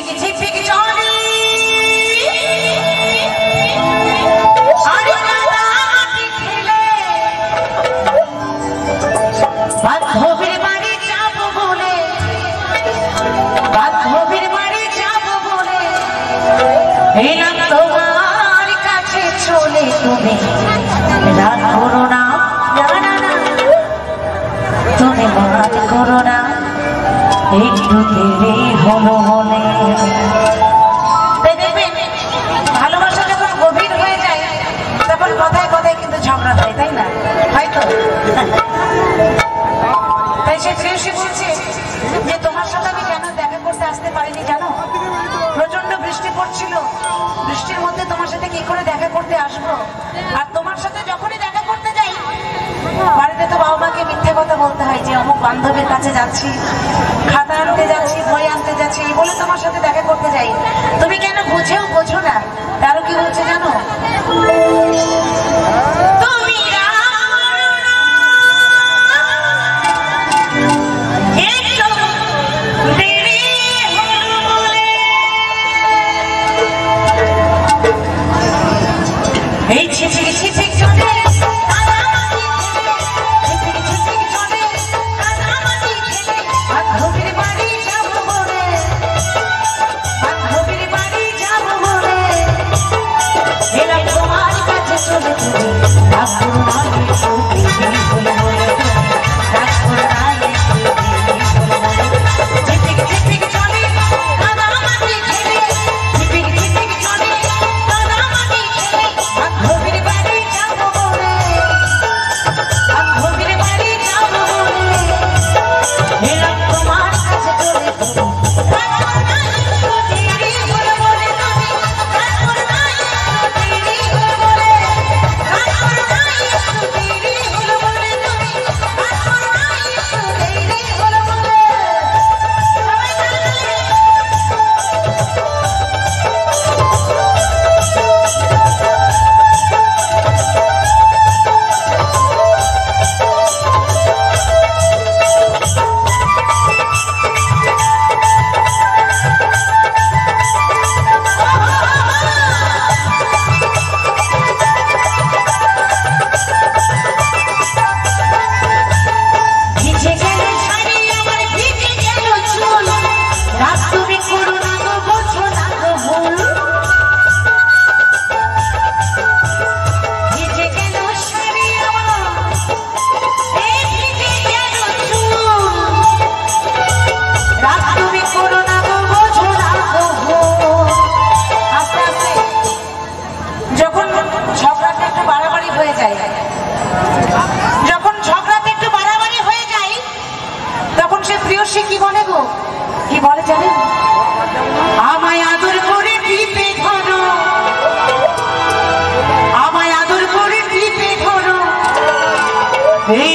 ঝিকঝিক চলে বান্ধবীর বাড়ি যাব বলে এলাম তোমার কাছে চলে তুমি রাত করো না তুমি রাত করো না একটু দেরি হলো বলে ভালোবাসা যখন গভীর হয়ে যায় তখন কথায় কথায় কিন্তু ঝগড়া হয়, তাই না? হয়তো তাই সে প্রেয়সী বলছে যে তোমার সাথে আমি কেন দেখা করতে আসতে পারিনি জানো? প্রচন্ড বৃষ্টি পড়ছিল, বৃষ্টির মধ্যে তোমার সাথে কি করে দেখা করতে আসবো? আর তোমার সাথে যখনই দেখা করতে যাই বাড়িতে তো বাবা মাকে মিথ্যে কথা বলতে হয় যে অমুক বান্ধবীর কাছে যাচ্ছি, খাতা আনতে যাচ্ছি, বই আনতে যাচ্ছি, এই বলে তোমার সাথে দেখা করতে যাই। তুমি কেন বোঝো না? তারও কি বলছে জানো? এই ঝিকঝিক ঝিকঝিক চলে বান্ধবীর বাড়ি যাব বলে এলাম তোমার কাছে চলে রাত করো না একটু দেরি হলো বলে রাত করো না একটু দেরি হলো বলে ঝিকঝিক ঝিকঝিক চলে কাদামাটি খেলে ঝিকঝিক ঝিকঝিক চলে কাদামাটি খেলে বান্ধবীর বাড়ি যাব বলে এলাম তোমার কাছে চলে যখন ঝগড়াতে একটু বাড়াবাড়ি হয়ে যায় তখন সে প্রেয়সী কি বলে গো, কি বলে জানেন? আমায় আদর করে টিপে ধরো, আমায় আদর করে টিপে ধরো এই